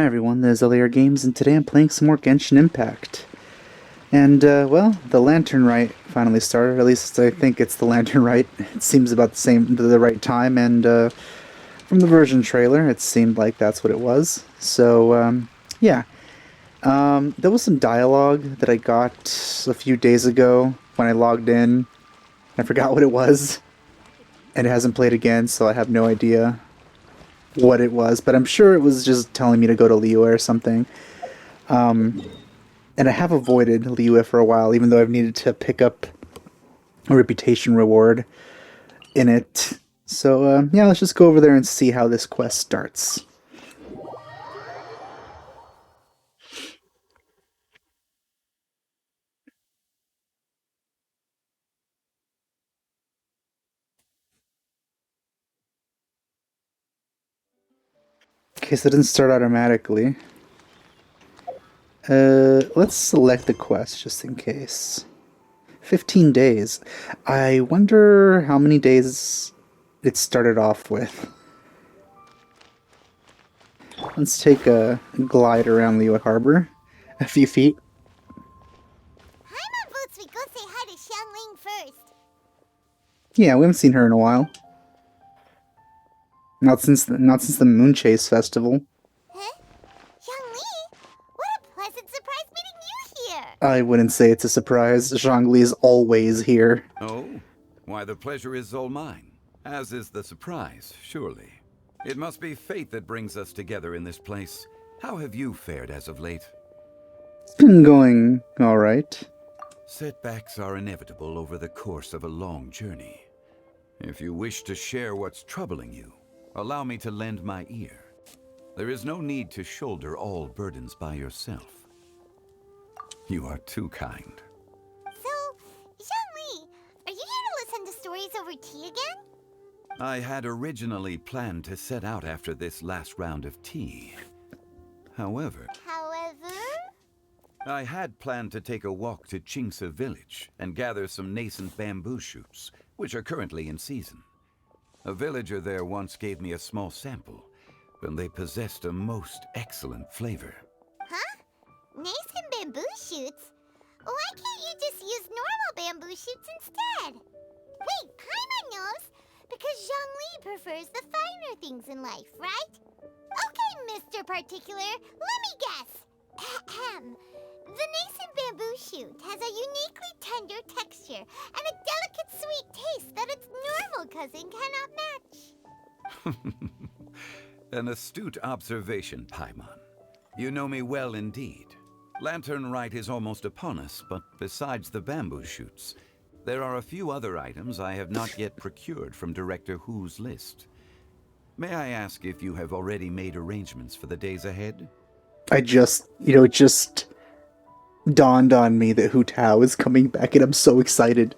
Hi everyone, this is LAR Games, and today I'm playing some more Genshin Impact. And, well, the Lantern Rite finally started. At least I think it's the Lantern Rite. It seems about the right time, and from the version trailer, it seemed like that's what it was. So, yeah. There was some dialogue that I got a few days ago when I logged in. I forgot what it was, and it hasn't played again, so I have no idea what it was, but I'm sure it was just telling me to go to Liyue or something. And I have avoided Liyue for a while, even though I've needed to pick up a reputation reward in it. So, yeah, let's just go over there and see how this quest starts. Okay, so it didn't start automatically. Let's select the quest just in case. 15 days. I wonder how many days it started off with. Let's take a glide around Liyue Harbor. A few feet. Paimon votes we go say hi to Xiangling first. Yeah, we haven't seen her in a while. Not since the Moon Chase Festival. Huh? Xiangling? What a pleasant surprise meeting you here! I wouldn't say it's a surprise. Zhongli's always here. Oh? Why, the pleasure is all mine. As is the surprise, surely. It must be fate that brings us together in this place. How have you fared as of late? It's been going alright. Setbacks are inevitable over the course of a long journey. If you wish to share what's troubling you, allow me to lend my ear. There is no need to shoulder all burdens by yourself. You are too kind. So, Xiangling, are you here to listen to stories over tea again? I had originally planned to set out after this last round of tea. However, I had planned to take a walk to Qingce village and gather some nascent bamboo shoots, which are currently in season. A villager there once gave me a small sample, and they possessed a most excellent flavor. Huh? Nascent bamboo shoots? Why can't you just use normal bamboo shoots instead? Wait, Paimon knows! Because Zhongli prefers the finer things in life, right? Okay, Mr. Particular, let me guess. Ahem. The nascent bamboo shoot has a uniquely tender texture and a delicate sweet taste that its normal cousin cannot match. An astute observation, Paimon. You know me well indeed. Lantern Rite is almost upon us, but besides the bamboo shoots, there are a few other items I have not yet procured from Director Hu's list. May I ask if you have already made arrangements for the days ahead? It just dawned on me that Hu Tao is coming back, and I'm so excited.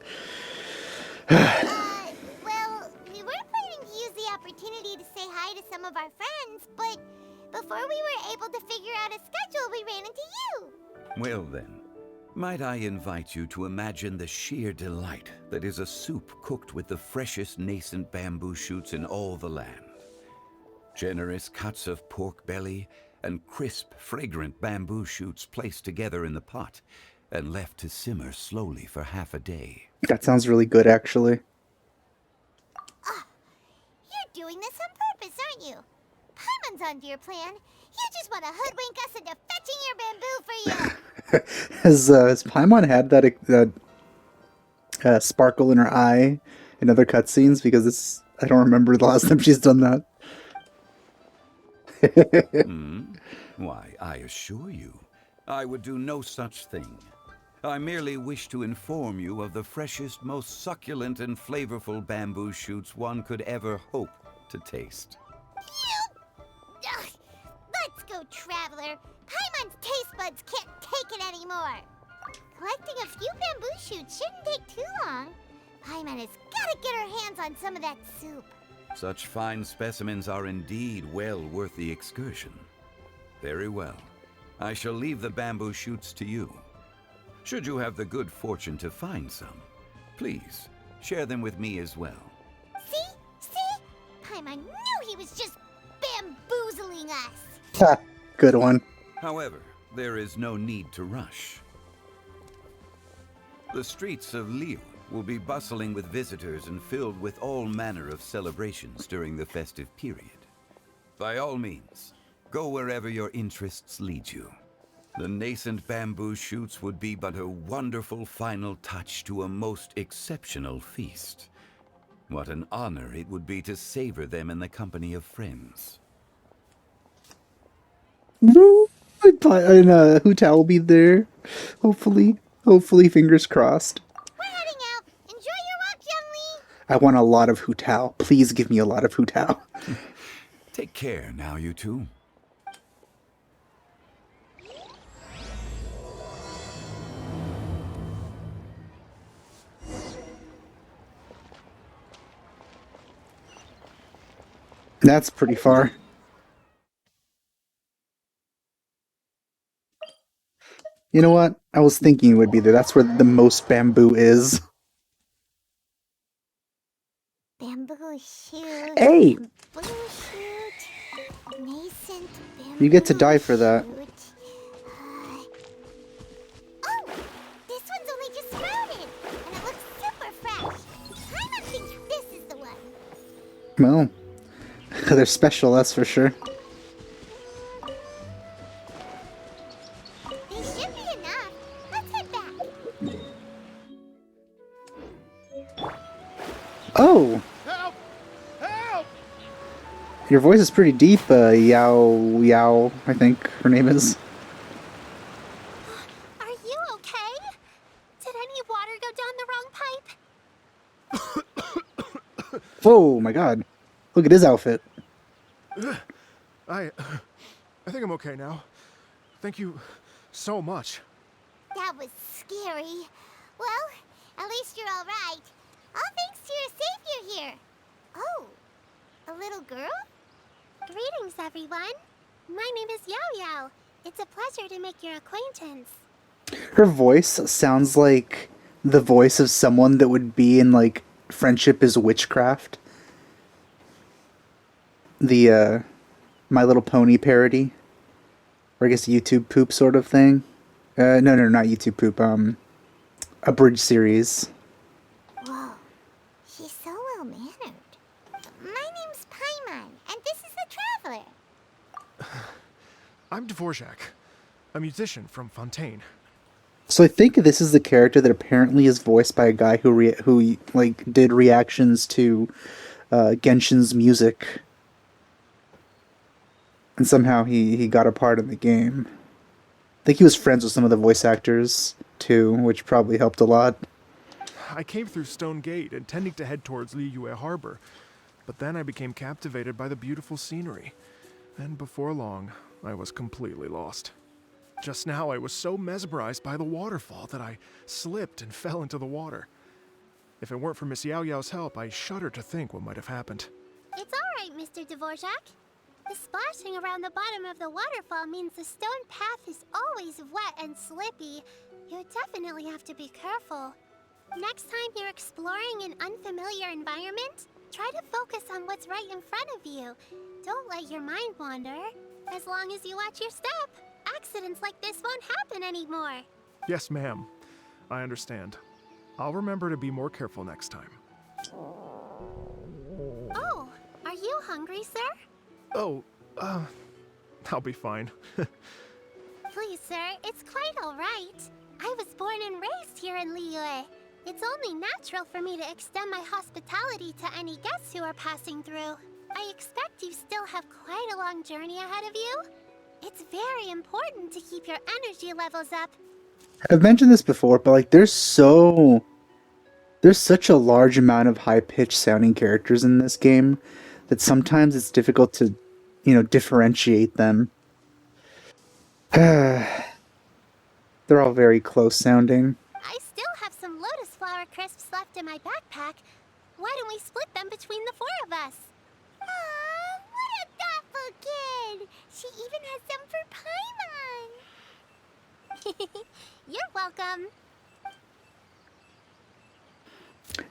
Well, we were planning to use the opportunity to say hi to some of our friends, but before we were able to figure out a schedule, we ran into you. Well then, might I invite you to imagine the sheer delight that is a soup cooked with the freshest nascent bamboo shoots in all the land. Generous cuts of pork belly and crisp, fragrant bamboo shoots placed together in the pot and left to simmer slowly for half a day. That sounds really good, actually. You're doing this on purpose, aren't you? Paimon's onto your plan. You just want to hoodwink us into fetching your bamboo for you. Has Paimon had that sparkle in her eye in other cutscenes? Because I don't remember the last time she's done that. Why, I assure you, I would do no such thing. I merely wish to inform you of the freshest, most succulent and flavorful bamboo shoots one could ever hope to taste. Ugh, let's go, Traveler. Paimon's taste buds can't take it anymore. Collecting a few bamboo shoots shouldn't take too long. Paimon has got to get her hands on some of that soup. Such fine specimens are indeed well worth the excursion. Very well. I shall leave the bamboo shoots to you. Should you have the good fortune to find some, please share them with me as well. See? Paimon knew he was just bamboozling us. Ha! Good one. However, there is no need to rush. The streets of Lille will be bustling with visitors and filled with all manner of celebrations during the festive period. By all means, go wherever your interests lead you. The nascent bamboo shoots would be but a wonderful final touch to a most exceptional feast. What an honor it would be to savor them in the company of friends. No, Hu Tao will be there. Hopefully, fingers crossed. We're heading out. Enjoy your walk, Youngly. I want a lot of Hu Tao. Please give me a lot of Hu Tao. Take care now, you two. That's pretty far. You know what? I was thinking it would be there. That's where the most bamboo is. Bamboo shoot. Hey! Bamboo shoot. Nascent bamboo You get to die for that. shoot. Oh! This one's only just sprouted. And it looks super fresh. Paimon thinks this is the one. Well, they're special, that's for sure. They should be enough. Let's head back. Oh! Help! Help! Your voice is pretty deep, Yao, I think her name is. Are you okay? Did any water go down the wrong pipe? Oh my god. Look at his outfit. I think I'm okay now. Thank you so much. That was scary. Well, at least you're all right. All thanks to your savior here. Oh, a little girl? Greetings, everyone. My name is Yao Yao. It's a pleasure to make your acquaintance. Her voice sounds like the voice of someone that would be in, like, Friendship is Witchcraft. The, My Little Pony parody. Or I guess YouTube poop sort of thing. No, not YouTube poop. A bridge series. Whoa, she's so well-mannered. My name's Paimon, and this is the Traveler. I'm Dvorak, a musician from Fontaine. So I think this is the character that apparently is voiced by a guy who did reactions to Genshin's music. And somehow he got a part in the game. I think he was friends with some of the voice actors, too, which probably helped a lot. I came through Stone Gate, intending to head towards Liyue Harbor, but then I became captivated by the beautiful scenery. And before long, I was completely lost. Just now, I was so mesmerized by the waterfall that I slipped and fell into the water. If it weren't for Miss Yao Yao's help, I shudder to think what might have happened. It's all right, Mr. Dvorak. The splashing around the bottom of the waterfall means the stone path is always wet and slippy. You definitely have to be careful. Next time you're exploring an unfamiliar environment, try to focus on what's right in front of you. Don't let your mind wander. As long as you watch your step, accidents like this won't happen anymore. Yes, ma'am. I understand. I'll remember to be more careful next time. Oh, are you hungry, sir? Oh, I'll be fine. Please, sir, it's quite all right. I was born and raised here in Liyue. It's only natural for me to extend my hospitality to any guests who are passing through. I expect you still have quite a long journey ahead of you. It's very important to keep your energy levels up. I've mentioned this before, but like there's such a large amount of high-pitched sounding characters in this game that sometimes it's difficult to, differentiate them. They're all very close sounding. I still have some lotus flower crisps left in my backpack. Why don't we split them between the four of us? Aw, what a thoughtful kid! She even has some for Paimon! You're welcome.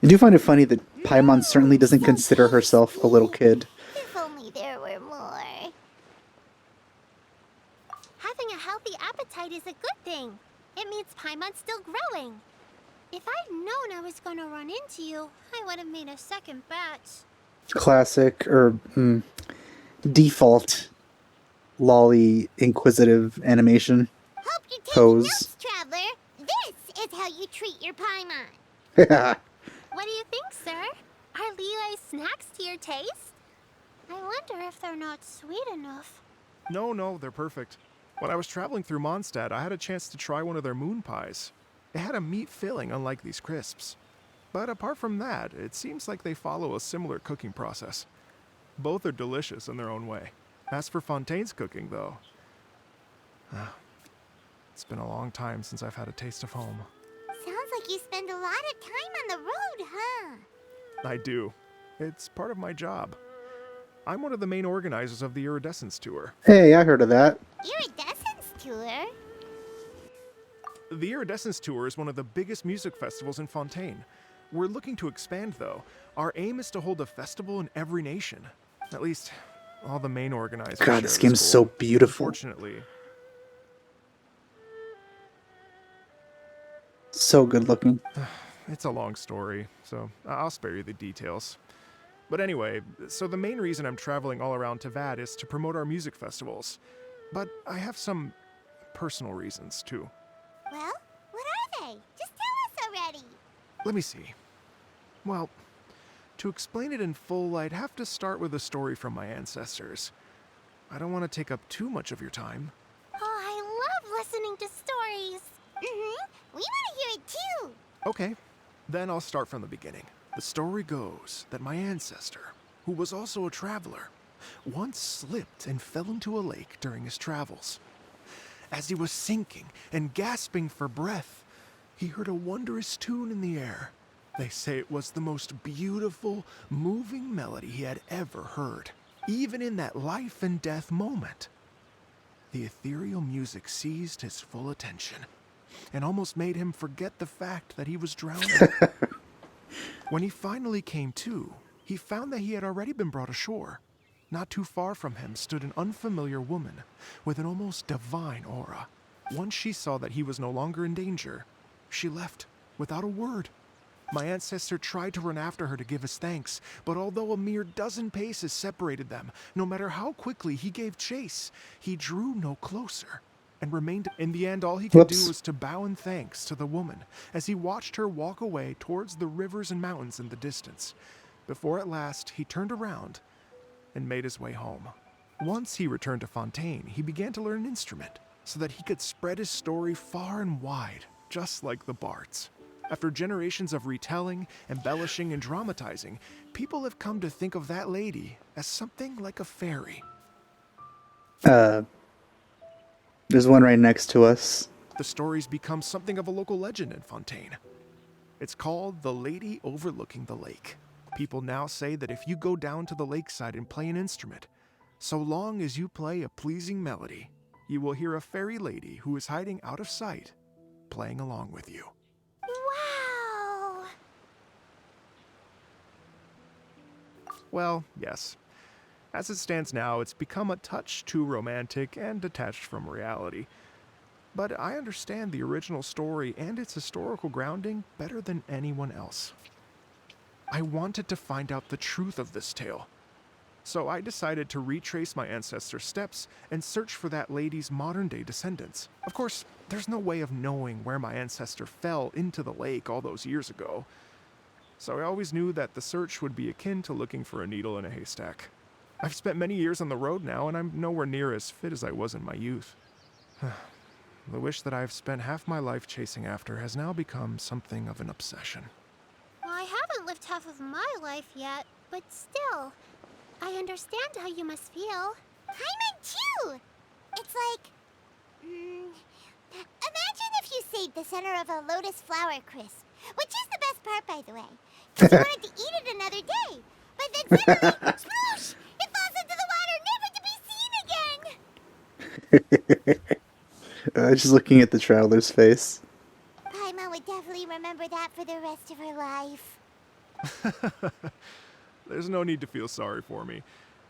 I do find it funny that Paimon certainly doesn't consider herself a little kid. If only there were more. Rite is a good thing. It means Paimon's still growing. If I'd known I was gonna run into you, I would have made a second batch. Classic, or default lolly inquisitive animation Hope you're taking pose. notes, Traveler. This is how you treat your Paimon. What do you think, sir? Are Leeway snacks to your taste? I wonder if they're not sweet enough. No, they're perfect. When I was traveling through Mondstadt, I had a chance to try one of their moon pies. It had a meat filling, unlike these crisps. But apart from that, it seems like they follow a similar cooking process. Both are delicious in their own way. As for Fontaine's cooking, though, it's been a long time since I've had a taste of home. Sounds like you spend a lot of time on the road, huh? I do. It's part of my job. I'm one of the main organizers of the Iridescence Tour. Hey, I heard of that. Iridescence Tour? The Iridescence Tour is one of the biggest music festivals in Fontaine. We're looking to expand, though. Our aim is to hold a festival in every nation. At least, all the main organizers share God, this game's goal. so beautiful. Unfortunately, So good looking. it's a long story, so I'll spare you the details. But anyway, so the main reason I'm traveling all around Tavad is to promote our music festivals. But I have some personal reasons, too. Well, what are they? Just tell us already. Let me see. Well, to explain it in full, I'd have to start with a story from my ancestors. I don't want to take up too much of your time. Oh, I love listening to stories. We want to hear it too. Okay, then I'll start from the beginning. The story goes that my ancestor, who was also a traveler, once slipped and fell into a lake during his travels. As he was sinking and gasping for breath, he heard a wondrous tune in the air. They say it was the most beautiful, moving melody he had ever heard, even in that life and death moment. The ethereal music seized his full attention and almost made him forget the fact that he was drowning. When he finally came to, he found that he had already been brought ashore. Not too far from him stood an unfamiliar woman with an almost divine aura. Once she saw that he was no longer in danger, she left without a word. My ancestor tried to run after her to give his thanks, but although a mere dozen paces separated them, no matter how quickly he gave chase, he drew no closer and remained. In the end, all he could do was to bow in thanks to the woman as he watched her walk away towards the rivers and mountains in the distance, before at last he turned around and made his way home. Once he returned to Fontaine, he began to learn an instrument so that he could spread his story far and wide, just like the bards. After generations of retelling, embellishing, and dramatizing, people have come to think of that lady as something like a fairy. There's one right next to us. The story's become something of a local legend in Fontaine. It's called The Lady Overlooking the Lake. People now say that if you go down to the lakeside and play an instrument, so long as you play a pleasing melody, you will hear a fairy lady who is hiding out of sight, playing along with you. Wow. Well, yes. As it stands now, it's become a touch too romantic and detached from reality. But I understand the original story and its historical grounding better than anyone else. I wanted to find out the truth of this tale. So I decided to retrace my ancestors' steps and search for that lady's modern-day descendants. Of course, there's no way of knowing where my ancestor fell into the lake all those years ago. So I always knew that the search would be akin to looking for a needle in a haystack. I've spent many years on the road now, and I'm nowhere near as fit as I was in my youth. The wish that I've spent half my life chasing after has now become something of an obsession. Well, I haven't lived half of my life yet, but still, I understand how you must feel. Paimon too. It's like, imagine if you saved the center of a lotus flower crisp, which is the best part, by the way, because you wanted to eat it another day. But then suddenly, sploosh! It falls into the water, never to be seen again. Just looking at the traveler's face. Paimon would definitely remember that for the rest of her life. There's no need to feel sorry for me.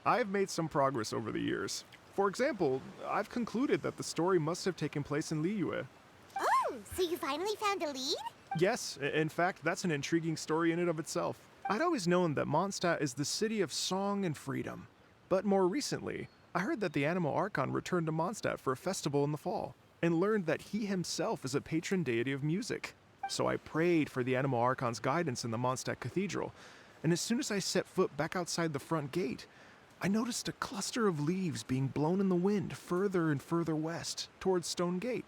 I've made some progress over the years. For example, I've concluded that the story must have taken place in Liyue. Oh, so you finally found a lead? Yes, in fact, that's an intriguing story in and of itself. I'd always known that Mondstadt is the city of song and freedom. But more recently, I heard that the Animal Archon returned to Mondstadt for a festival in the fall, and learned that he himself is a patron deity of music. So I prayed for the Animal Archon's guidance in the Mondstadt Cathedral, and as soon as I set foot back outside the front gate, I noticed a cluster of leaves being blown in the wind further and further west, towards Stone Gate.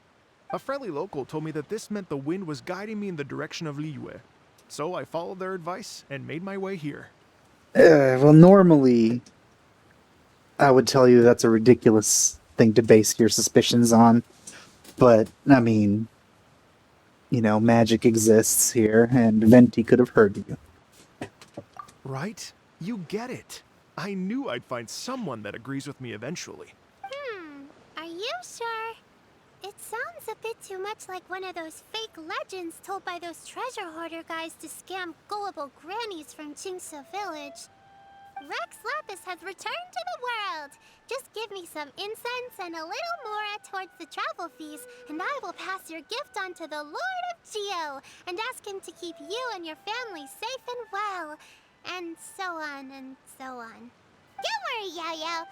A friendly local told me that this meant the wind was guiding me in the direction of Liyue. So I followed their advice and made my way here. Well, normally, I would tell you that's a ridiculous thing to base your suspicions on. But, I mean, magic exists here, and Venti could have heard you. Right? You get it. I knew I'd find someone that agrees with me eventually. Are you sure? It sounds a bit too much like one of those fake legends told by those treasure hoarder guys to scam gullible grannies from Jingsa Village. Rex Lapis has returned to the world! Just give me some incense and a little more towards the travel fees, and I will pass your gift on to the Lord of Geo, and ask him to keep you and your family safe and well. And so on and so on. Don't worry, Yao Yao.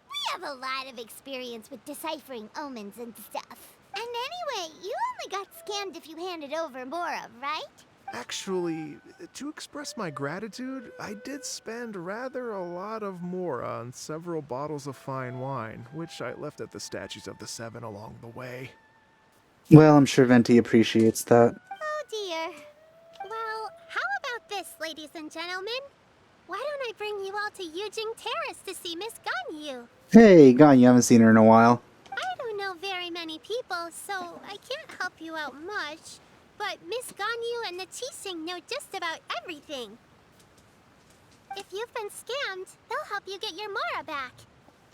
We have a lot of experience with deciphering omens and stuff. And anyway, you only got scammed if you handed over Mora, right? Actually, to express my gratitude, I did spend rather a lot of Mora on several bottles of fine wine, which I left at the Statues of the Seven along the way. Well, I'm sure Venti appreciates that. Oh dear. Well, how about this, ladies and gentlemen? Why don't I bring you all to Yujing Terrace to see Miss Ganyu? Hey, Gon, you haven't seen her in a while. I don't know very many people, so I can't help you out much. But Miss Ganyu and the Chising know just about everything. If you've been scammed, they'll help you get your Mora back.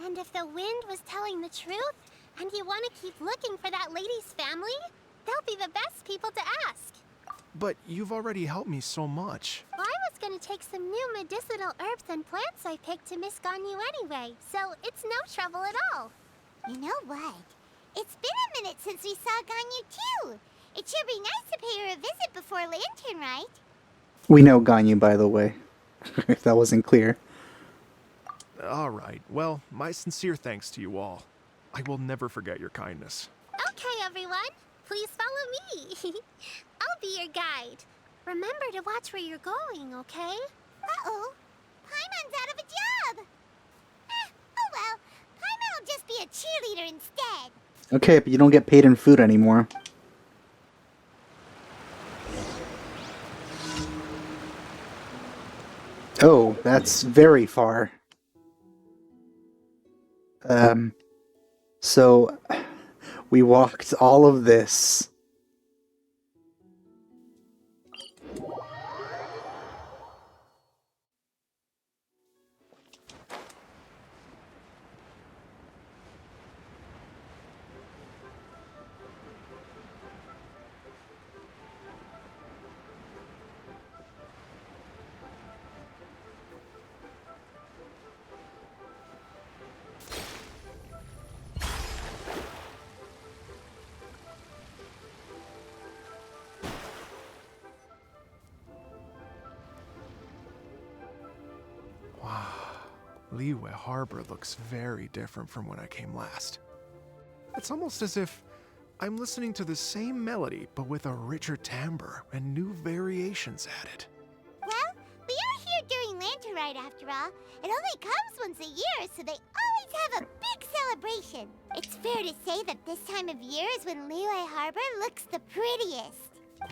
And if the wind was telling the truth, and you want to keep looking for that lady's family, they'll be the best people to ask. But you've already helped me so much. Well, I was gonna take some new medicinal herbs and plants I picked to Miss Ganyu anyway, so it's no trouble at all. You know what? It's been a minute since we saw Ganyu too. It should be nice to pay her a visit before Lantern Rite. We know Ganyu, by the way, if that wasn't clear. All right, well, my sincere thanks to you all. I will never forget your kindness. Okay, everyone, please follow me. I'll be your guide. Remember to watch where you're going, okay? Uh-oh. Paimon's out of a job. Oh well. Paimon will just be a cheerleader instead. Okay, but you don't get paid in food anymore. Oh, that's very far. So we walked all of this. Liyue Harbor looks very different from when I came last. It's almost as if I'm listening to the same melody, but with a richer timbre and new variations added. Well, we are here during Lantern Rite after all. It only comes once a year, so they always have a big celebration. It's fair to say that this time of year is when Liyue Harbor looks the prettiest.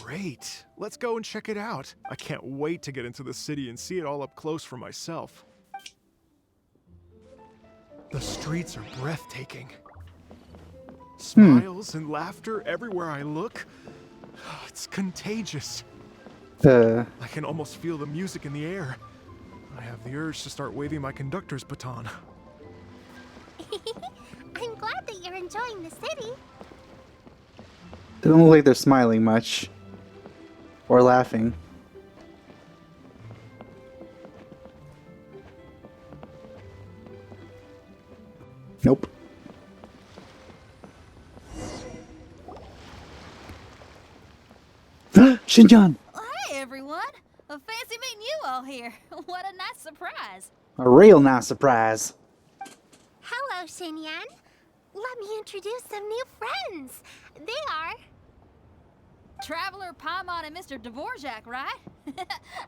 Great! Let's go and check it out. I can't wait to get into the city and see it all up close for myself. The streets are breathtaking. Smiles and laughter everywhere I look. It's contagious. I can almost feel the music in the air. I have the urge to start waving my conductor's baton. I'm glad that you're enjoying the city. They don't look like they're smiling much. Or laughing. Shinjan! Hey, everyone. Fancy meeting you all here. What a nice surprise. A real nice surprise. Hello, Xinyan. Let me introduce some new friends. They are... Traveler, Paimon, and Mr. Dvorak, right?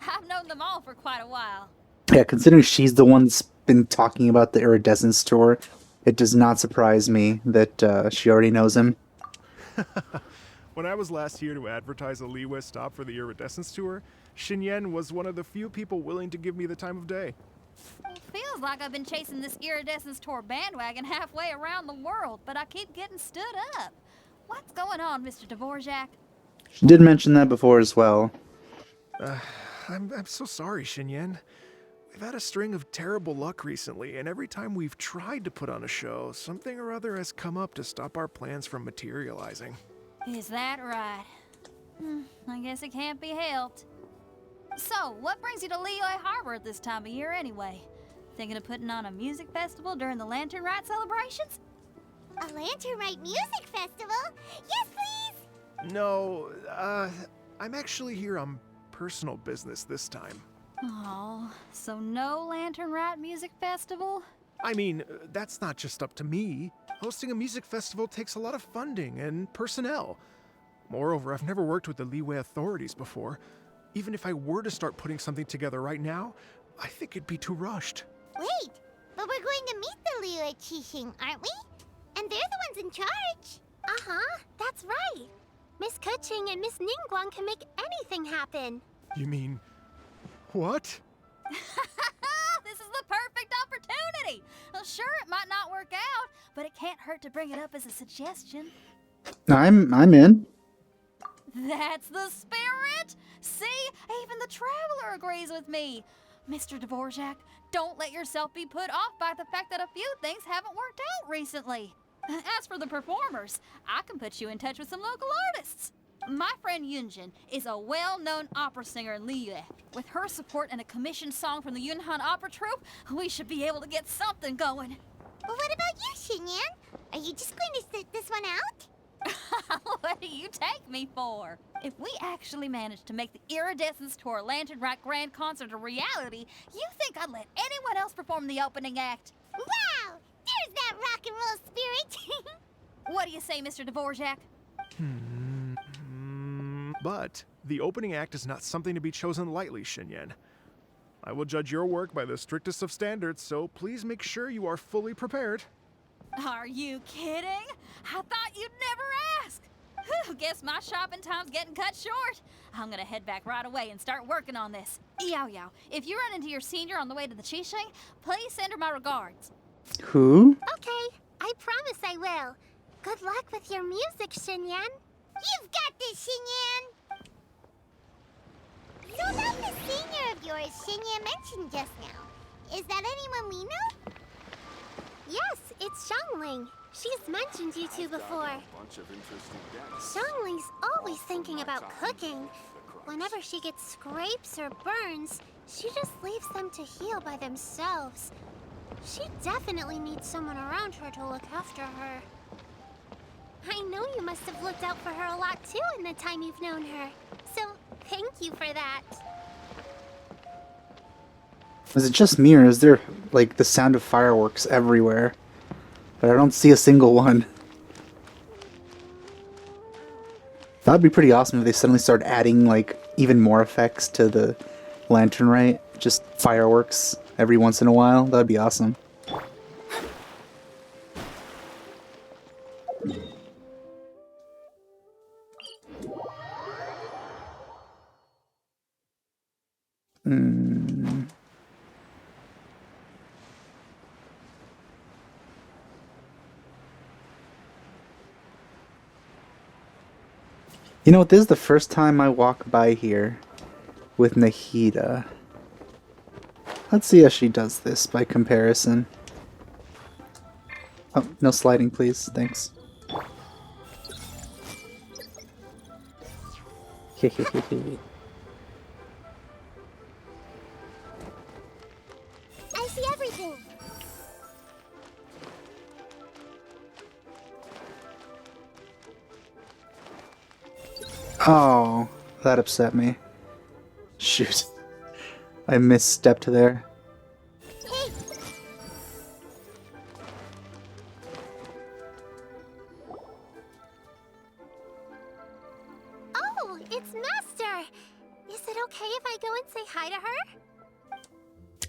I've known them all for quite a while. Yeah, considering she's the one that's been talking about the Iridescence tour, it does not surprise me that she already knows him. When I was last here to advertise a Liyue stop for the Iridescence tour, Xinyan was one of the few people willing to give me the time of day. Feels like I've been chasing this Iridescence tour bandwagon halfway around the world, but I keep getting stood up. What's going on, Mr. Dvorak? She did mention that before as well. I'm so sorry, Xinyan. We've had a string of terrible luck recently, and every time we've tried to put on a show, something or other has come up to stop our plans from materializing. Is that right? I guess it can't be helped. So, what brings you to Liyue Harbor at this time of year anyway? Thinking of putting on a music festival during the Lantern Rite celebrations? A Lantern Rite music festival? Yes, please! No, I'm actually here on personal business this time. Oh, so no Lantern Rite music festival? I mean, that's not just up to me. Hosting a music festival takes a lot of funding and personnel. Moreover, I've never worked with the Liyue authorities before. Even if I were to start putting something together right now, I think it'd be too rushed. Wait, but we're going to meet the Liyue Qixing, aren't we? And they're the ones in charge. Uh-huh, that's right. Miss Keqing and Miss Ningguang can make anything happen. You mean... what? This is the perfect opportunity! Well, sure, it might not work out, but it can't hurt to bring it up as a suggestion. I'm in. That's the spirit! See? Even the Traveler agrees with me. Mr. Dvorak, don't let yourself be put off by the fact that a few things haven't worked out recently. As for the performers, I can put you in touch with some local artists. My friend Yunjin is a well-known opera singer in Liyue. With her support and a commissioned song from the Yunhan Opera Troupe, we should be able to get something going. Well, what about you, Xinyan? Are you just going to sit this one out? What do you take me for? If we actually manage to make the Iridescence Tour Lantern Rite Grand Concert a reality, you think I'd let anyone else perform the opening act? Wow! There's that rock and roll spirit! What do you say, Mr. Dvorak? But the opening act is not something to be chosen lightly, Xinyan. I will judge your work by the strictest of standards, so please make sure you are fully prepared. Are you kidding? I thought you'd never ask. Whew, guess my shopping time's getting cut short. I'm gonna head back right away and start working on this. Yao Yao, if you run into your senior on the way to the Qixing, please send her my regards. Who? Okay, I promise I will. Good luck with your music, Xinyan. You've got this, Xinyan! So about the senior of yours Xinyan mentioned just now. Is that anyone we know? Yes, it's Xiangling. She's mentioned you two before. Xiangling's always thinking about cooking. Whenever she gets scrapes or burns, she just leaves them to heal by themselves. She definitely needs someone around her to look after her. I know you must have looked out for her a lot too in the time you've known her. So, thank you for that. Is it just me, or is there, like, the sound of fireworks everywhere? But I don't see a single one. That'd be pretty awesome if they suddenly start adding, like, even more effects to the Lantern Rite. Just fireworks every once in a while. That'd be awesome. You know what, this is the first time I walk by here with Nahida. Let's see how she does this by comparison. Oh, no sliding please, thanks. I see everything. Oh, That upset me. Shoot. I misstepped there. Hey! Oh, it's Master! Is it okay if I go and say hi to her?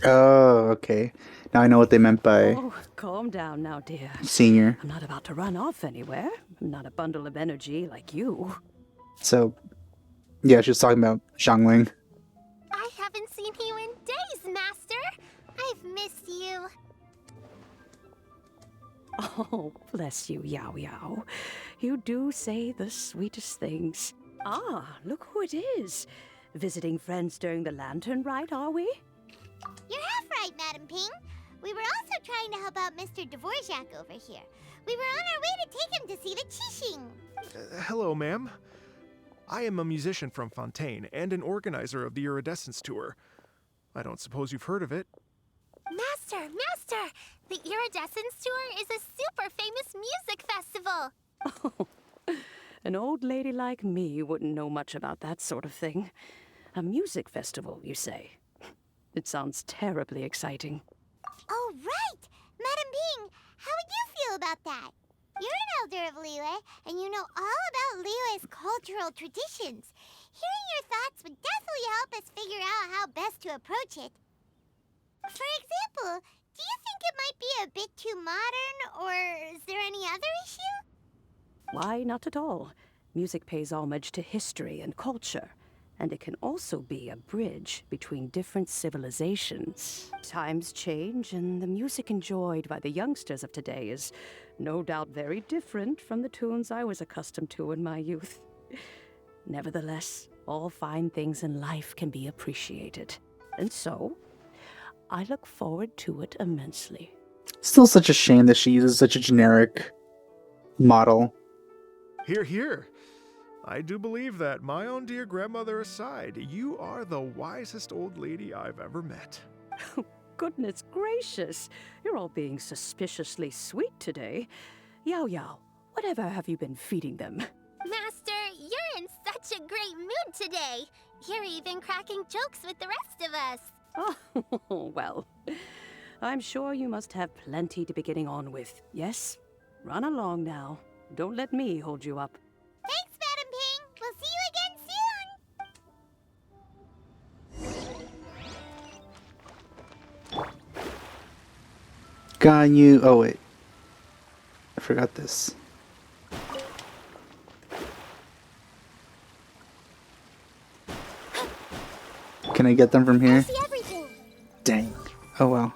Oh, okay. Now I know what they meant by Oh, calm down now, dear. senior. I'm not about to run off anywhere. I'm not a bundle of energy like you. So, yeah, she was talking about Xiangling. I haven't seen you in days, Master! I've missed you. Oh, bless you, Yao Yao. You do say the sweetest things. Ah, look who it is. Visiting friends during the Lantern Rite, are we? You're half right, Madam Ping. We were also trying to help out Mr. Dvorak over here. We were on our way to take him to see the Qixing. Hello, ma'am. I am a musician from Fontaine and an organizer of the Iridescence Tour. I don't suppose you've heard of it. Master! Master! The Iridescence Tour is a super famous music festival! Oh, an old lady like me wouldn't know much about that sort of thing. A music festival, you say? It sounds terribly exciting. Oh, right! Madam Ping, how would you feel about that? You're an elder of Liyue, and you know all about Liyue's cultural traditions. Hearing your thoughts would definitely help us figure out how best to approach it. For example, do you think it might be a bit too modern, or is there any other issue? Why, not at all. Music pays homage to history and culture, and it can also be a bridge between different civilizations. Times change, and the music enjoyed by the youngsters of today is no doubt very different from the tunes I was accustomed to in my youth. Nevertheless, all fine things in life can be appreciated. And so, I look forward to it immensely. Still such a shame that she uses such a generic model. Hear, hear. I do believe that, my own dear grandmother aside, you are the wisest old lady I've ever met. Goodness gracious, you're all being suspiciously sweet today. Yao Yao, whatever have you been feeding them? Master, you're in such a great mood today! You're even cracking jokes with the rest of us! Oh, well, I'm sure you must have plenty to be getting on with. Yes? Run along now. Don't let me hold you up. Thanks, Madam Ping. We'll see you again soon. Ganyu. Oh, wait. I forgot this. Can I get them from here? See everything. Dang. Oh well.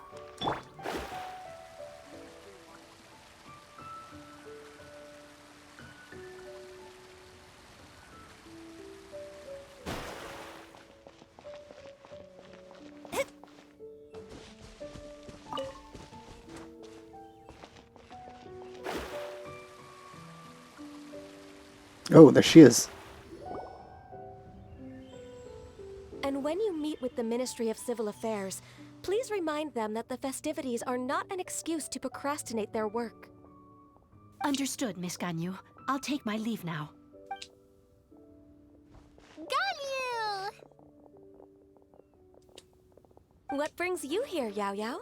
Oh, there she is. And when you meet with the Ministry of Civil Affairs, please remind them that the festivities are not an excuse to procrastinate their work. Understood, Miss Ganyu. I'll take my leave now. Ganyu! What brings you here, Yao Yao?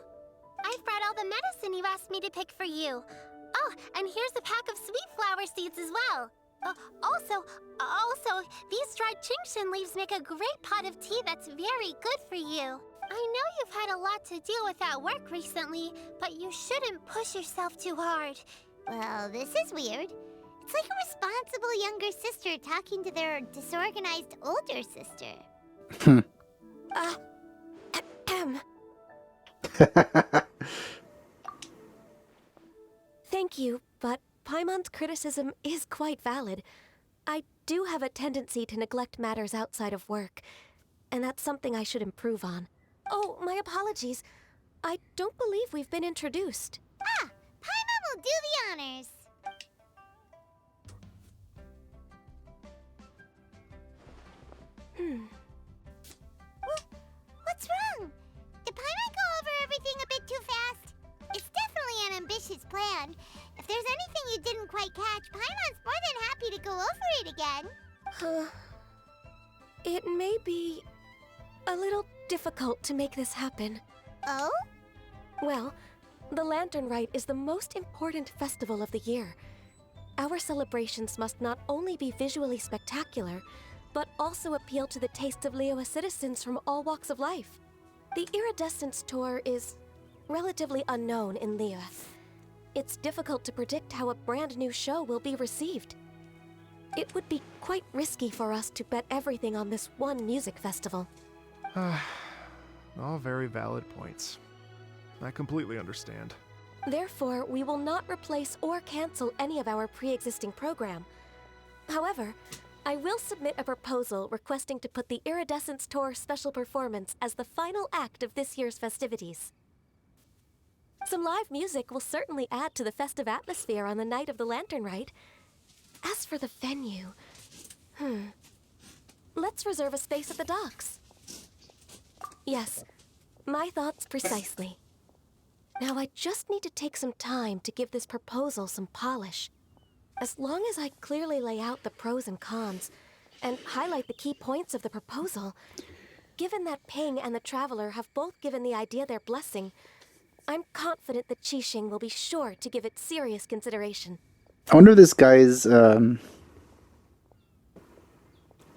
I've brought all the medicine you asked me to pick for you. Oh, and here's a pack of sweet flower seeds as well. Also, these dried Qingshan leaves make a great pot of tea that's very good for you. I know you've had a lot to deal with at work recently, but you shouldn't push yourself too hard. Well, this is weird. It's like a responsible younger sister talking to their disorganized older sister. Thank you, but Paimon's criticism is quite valid. I do have a tendency to neglect matters outside of work, and that's something I should improve on. Oh, my apologies. I don't believe we've been introduced. Ah, Paimon will do the honors. What's wrong? Did Paimon go over everything a bit too fast? It's definitely an ambitious plan. If there's anything you didn't quite catch, Paimon's more than happy to go over it again. It may be a little difficult to make this happen. Oh? Well, the Lantern Rite is the most important festival of the year. Our celebrations must not only be visually spectacular, but also appeal to the tastes of Liyue citizens from all walks of life. The Iridescence Tour is relatively unknown in Liyue. It's difficult to predict how a brand new show will be received. It would be quite risky for us to bet everything on this one music festival. All very valid points. I completely understand. Therefore, we will not replace or cancel any of our pre-existing program. However, I will submit a proposal requesting to put the Iridescence Tour special performance as the final act of this year's festivities. Some live music will certainly add to the festive atmosphere on the night of the Lantern Rite. As for the venue, let's reserve a space at the docks. Yes, my thoughts precisely. Now I just need to take some time to give this proposal some polish. As long as I clearly lay out the pros and cons, and highlight the key points of the proposal, given that Ping and the Traveler have both given the idea their blessing, I'm confident that Qixing will be sure to give it serious consideration. I wonder if this guy's, I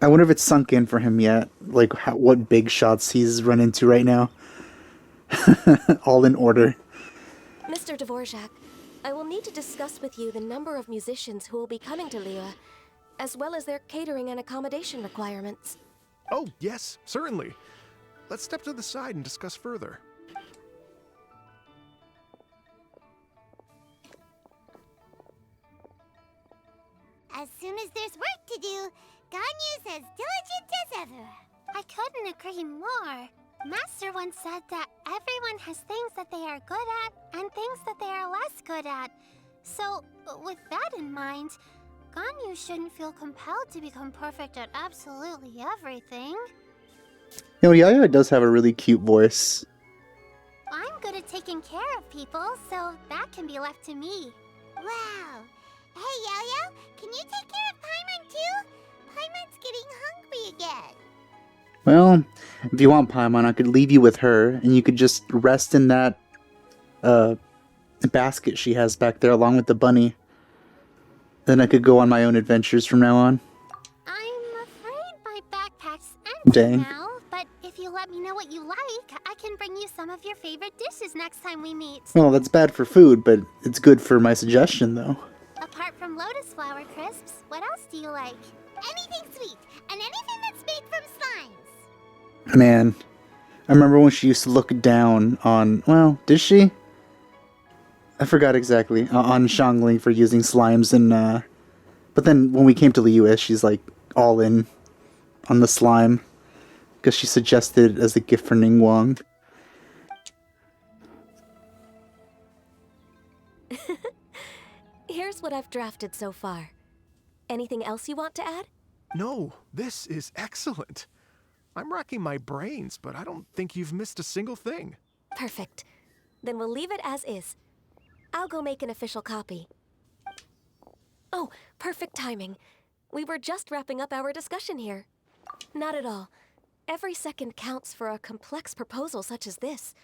wonder if it's sunk in for him yet. Like, what big shots he's run into right now. All in order. Mr. Dvorak, I will need to discuss with you the number of musicians who will be coming to Liyue, as well as their catering and accommodation requirements. Oh, yes, certainly. Let's step to the side and discuss further. As soon as there's work to do, Ganyu's as diligent as ever. I couldn't agree more. Master once said that everyone has things that they are good at and things that they are less good at. So, with that in mind, Ganyu shouldn't feel compelled to become perfect at absolutely everything. You know, Yaya does have a really cute voice. I'm good at taking care of people, so that can be left to me. Wow. Hey, Yo-Yo, can you take care of Paimon too? Paimon's getting hungry again. Well, if you want Paimon, I could leave you with her, and you could just rest in that basket she has back there along with the bunny. Then I could go on my own adventures from now on. I'm afraid my backpack's empty Dang. now, but if you let me know what you like, I can bring you some of your favorite dishes next time we meet. Well, that's bad for food, but it's good for my suggestion, though. Apart from lotus flower crisps, what else do you like? Anything sweet, and anything that's made from slimes. Man, I remember when she used to look down on, well, did she? I forgot exactly, on Xiangling for using slimes, and, but then when we came to Liyue, she's, like, all in on the slime, because she suggested it as a gift for Ningguang. Here's what I've drafted so far. Anything else you want to add? No, this is excellent. I'm racking my brains, but I don't think you've missed a single thing. Perfect. Then we'll leave it as is. I'll go make an official copy. Oh, perfect timing. We were just wrapping up our discussion here. Not at all. Every second counts for a complex proposal such as this.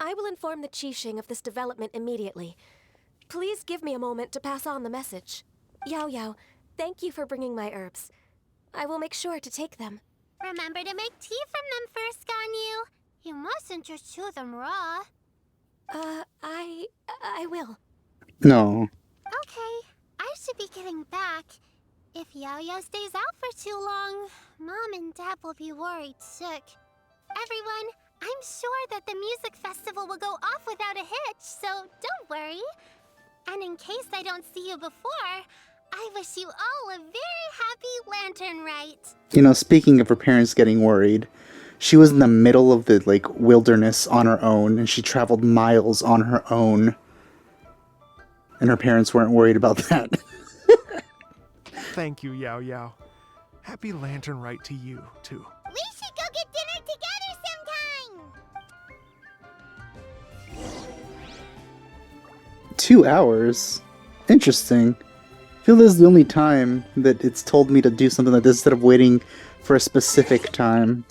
I will inform the Qixing of this development immediately. Please give me a moment to pass on the message. Yao Yao, thank you for bringing my herbs. I will make sure to take them. Remember to make tea from them first, Ganyu. You mustn't just chew them raw. I will. No. Okay, I should be getting back. If Yao-Yao stays out for too long, Mom and Dad will be worried sick. Everyone, I'm sure that the music festival will go off without a hitch, so don't worry. And in case I don't see you before, I wish you all a very happy Lantern Rite. You know, speaking of her parents getting worried, she was in the middle of the, like, wilderness on her own, and she traveled miles on her own. And her parents weren't worried about that. Thank you, Yao Yao. Happy Lantern Rite to you, too. We should go get dinner together sometime. 2 hours? Interesting. I feel this is the only time that it's told me to do something like this instead of waiting for a specific time.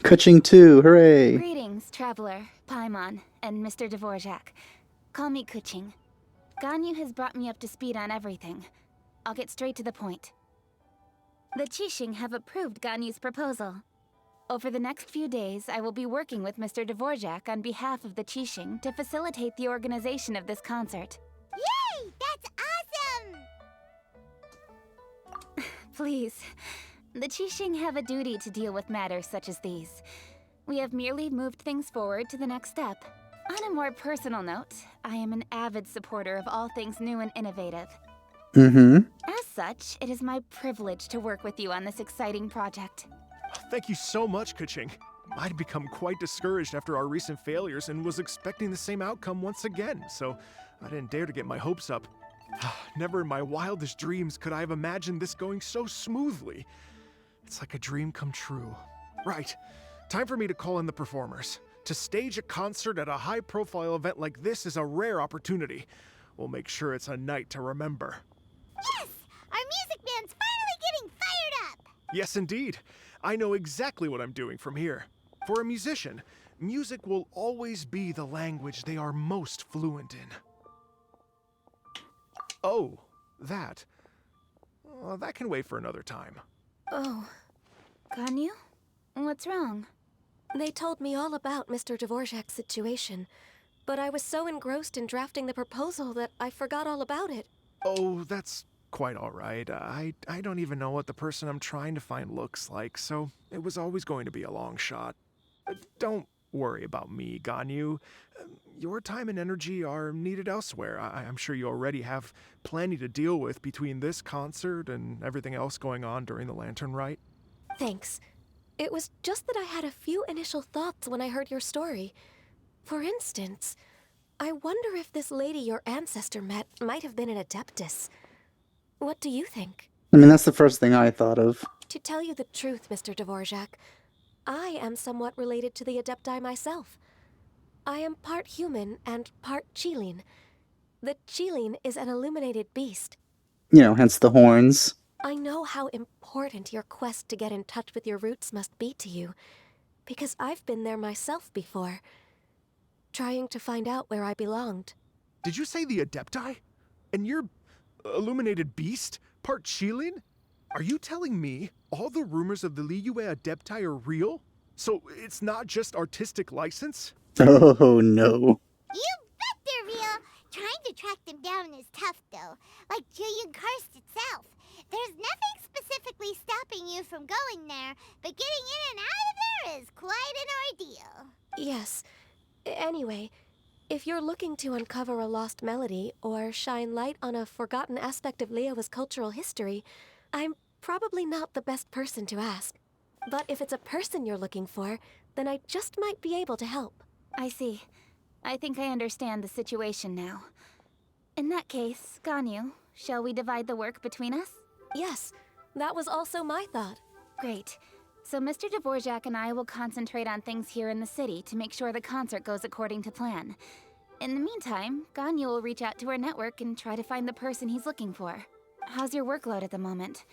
Kuching 2, hooray! Greetings, Traveler, Paimon, and Mr. Dvorak. Call me Kuching. Ganyu has brought me up to speed on everything. I'll get straight to the point. The Qixing have approved Ganyu's proposal. Over the next few days, I will be working with Mr. Dvorak on behalf of the Qixing to facilitate the organization of this concert. Yay! That's awesome! Please. The Qixing have a duty to deal with matters such as these. We have merely moved things forward to the next step. On a more personal note, I am an avid supporter of all things new and innovative. Mm-hmm. As such, it is my privilege to work with you on this exciting project. Thank you so much, Kuching. I'd become quite discouraged after our recent failures and was expecting the same outcome once again, so I didn't dare to get my hopes up. Never in my wildest dreams could I have imagined this going so smoothly. It's like a dream come true. Right. Time for me to call in the performers. To stage a concert at a high-profile event like this is a rare opportunity. We'll make sure it's a night to remember. Yes! Our music band's finally getting fired up! Yes, indeed. I know exactly what I'm doing from here. For a musician, music will always be the language they are most fluent in. Oh, that. That can wait for another time. Oh. Ganyu? What's wrong? They told me all about Mr. Dvorak's situation, but I was so engrossed in drafting the proposal that I forgot all about it. Oh, that's quite all right. I don't even know what the person I'm trying to find looks like, so it was always going to be a long shot. Don't worry about me, Ganyu. Your time and energy are needed elsewhere. I'm sure you already have plenty to deal with between this concert and everything else going on during the Lantern Rite. Thanks. It was just that I had a few initial thoughts when I heard your story. For instance, I wonder if this lady your ancestor met might have been an Adeptus. What do you think? I mean, that's the first thing I thought of. To tell you the truth, Mr. Dvorak, I am somewhat related to the Adepti myself. I am part human and part Qilin. The Qilin is an illuminated beast. You know, hence the horns. I know how important your quest to get in touch with your roots must be to you, because I've been there myself before, trying to find out where I belonged. Did you say the Adepti? And you're illuminated beast? Part Qilin? Are you telling me all the rumors of the Liyue Adepti are real? So it's not just artistic license? Oh, no. You bet they're real! Trying to track them down is tough, though. Like Julian Karst itself. There's nothing specifically stopping you from going there, but getting in and out of there is quite an ordeal. Yes. Anyway, if you're looking to uncover a lost melody or shine light on a forgotten aspect of Liyue's cultural history, I'm probably not the best person to ask. But if it's a person you're looking for, then I just might be able to help. I see. I think I understand the situation now. In that case, Ganyu, shall we divide the work between us? Yes, that was also my thought. Great. So Mr. Dvorak and I will concentrate on things here in the city to make sure the concert goes according to plan. In the meantime, Ganyu will reach out to our network and try to find the person he's looking for. How's your workload at the moment?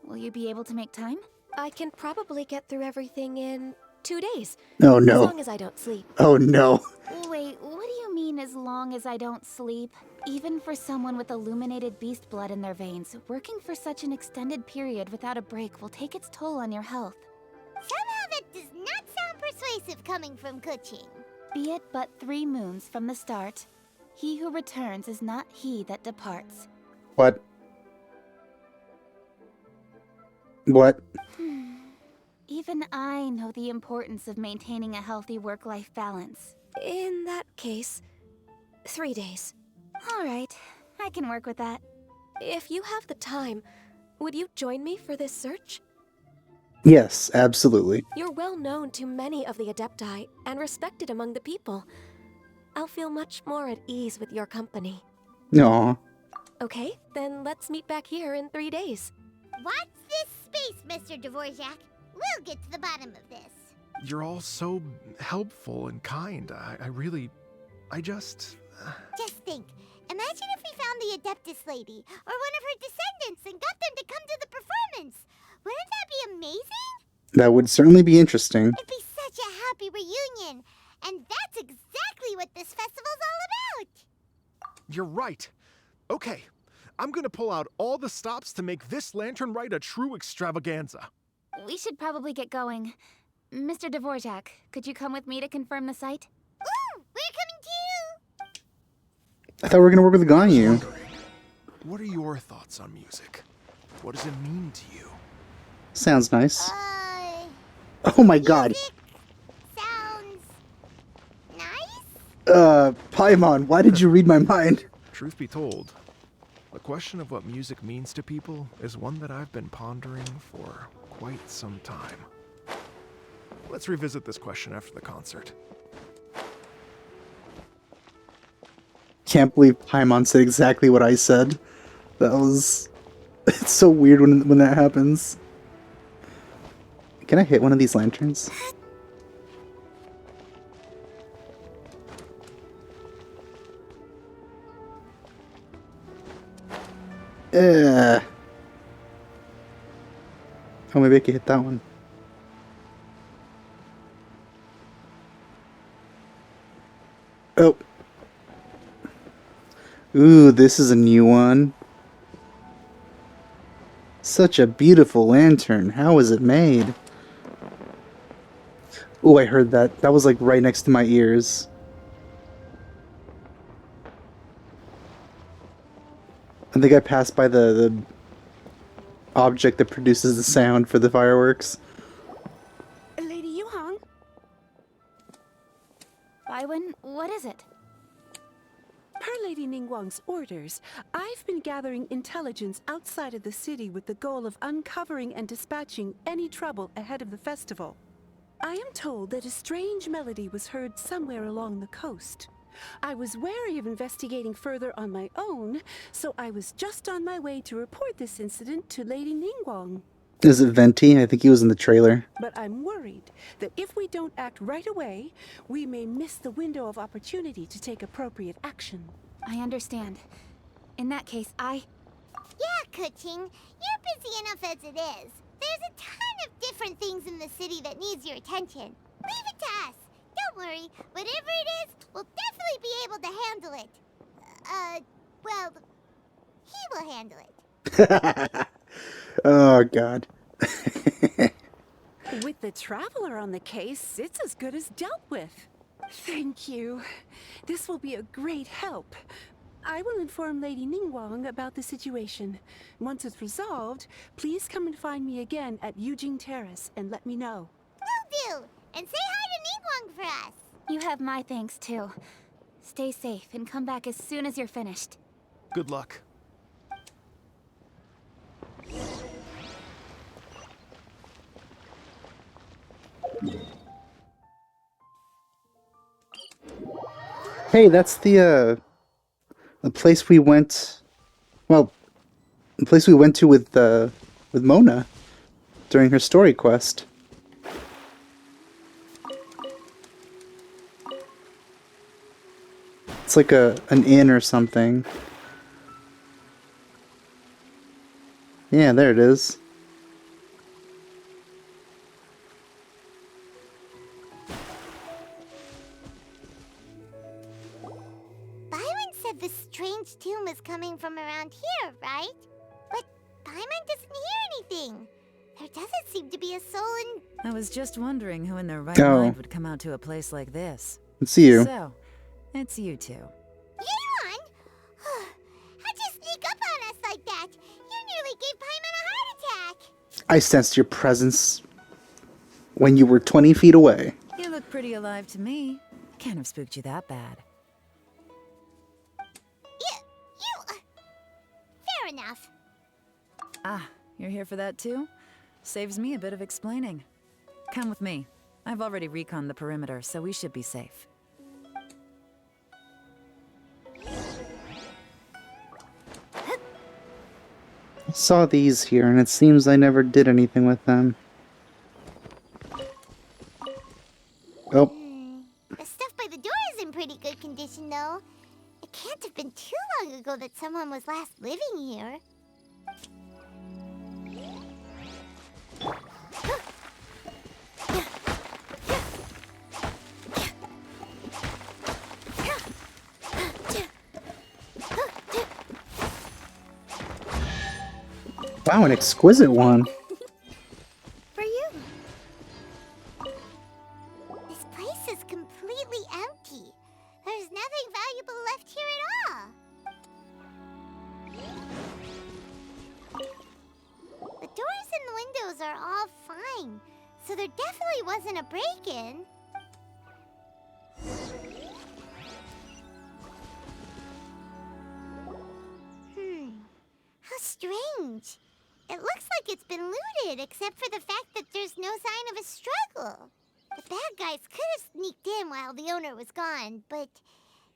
Will you be able to make time? I can probably get through everything in 2 days. Oh, no. As long as I don't sleep. Oh, no. Wait, what do you mean as long as I don't sleep? Even for someone with illuminated beast blood in their veins, working for such an extended period without a break will take its toll on your health. Somehow that does not sound persuasive coming from Kuching. Be it but 3 moons from the start, he who returns is not he that departs. What? What? Even I know the importance of maintaining a healthy work-life balance. In that case, 3 days. All right, I can work with that. If you have the time, would you join me for this search? Yes, absolutely. You're well known to many of the Adepti and respected among the people. I'll feel much more at ease with your company. Aw. Okay, then let's meet back here in 3 days. What's this space, Mr. Dvorak. We'll get to the bottom of this. You're all so helpful and kind. I just... Just think. Imagine if we found the Adeptus lady, or one of her descendants, and got them to come to the performance. Wouldn't that be amazing? That would certainly be interesting. It'd be such a happy reunion. And that's exactly what this festival's all about. You're right. Okay, I'm gonna pull out all the stops to make this Lantern Rite a true extravaganza. We should probably get going. Mr. Dvorak, could you come with me to confirm the site? Ooh, we're coming too! I thought we were going to work with Ganyu. What are your thoughts on music? What does it mean to you? Sounds nice. Oh my god. Music sounds nice? Paimon, why did you read my mind? Truth be told, the question of what music means to people is one that I've been pondering for quite some time. Let's revisit this question after the concert. Can't believe Paimon said exactly what I said. That was... It's so weird when that happens. Can I hit one of these lanterns? Oh, maybe I can hit that one. Oh. Ooh, this is a new one. Such a beautiful lantern. How is it made? Oh, I heard that. That was like right next to my ears. I think I passed by the object that produces the sound for the fireworks. Lady Yuhang? Baiwen, what is it? Per Lady Ningguang's orders, I've been gathering intelligence outside of the city with the goal of uncovering and dispatching any trouble ahead of the festival. I am told that a strange melody was heard somewhere along the coast. I was wary of investigating further on my own, so I was just on my way to report this incident to Lady Ningguang. Is it Venti? I think he was in the trailer. But I'm worried that if we don't act right away, we may miss the window of opportunity to take appropriate action. I understand. In that case, Yeah, Kuching. You're busy enough as it is. There's a ton of different things in the city that needs your attention. Leave it to us. Don't worry. Whatever it is, we'll definitely be able to handle it. Well, he will handle it. Oh, God. With the Traveler on the case, it's as good as dealt with. Thank you. This will be a great help. I will inform Lady Ningguang about the situation. Once it's resolved, please come and find me again at Yujing Terrace and let me know. Will do. And say hi to Ningguang for us. you have my thanks too. Stay safe and come back as soon as you're finished. Good luck. Hey, that's the place we went. Well, the place we went to with Mona during her story quest. It's like an inn or something. Yeah, there it is. Byron said the strange tune was coming from around here, right? But Paimon doesn't hear anything. There doesn't seem to be a soul in... I was just wondering who in their right Oh. mind would come out to a place like this. Let's see you. So, it's you two. Yeon! How'd you sneak up on us like that? You nearly gave Paimon a heart attack. I sensed your presence when you were 20 feet away. You look pretty alive to me. Can't have spooked you that bad. Fair enough. Ah, you're here for that too? Saves me a bit of explaining. Come with me. I've already reconned the perimeter, so we should be safe. I saw these here, and it seems I never did anything with them. Oh. The stuff by the door is in pretty good condition, though. It can't have been too long ago that someone was last living here. Wow, an exquisite one. For you. This place is completely empty. There's nothing valuable left here at all. The doors and windows are all fine, so there definitely wasn't a break-in. How strange. It looks like it's been looted, except for the fact that there's no sign of a struggle. The bad guys could have sneaked in while the owner was gone, but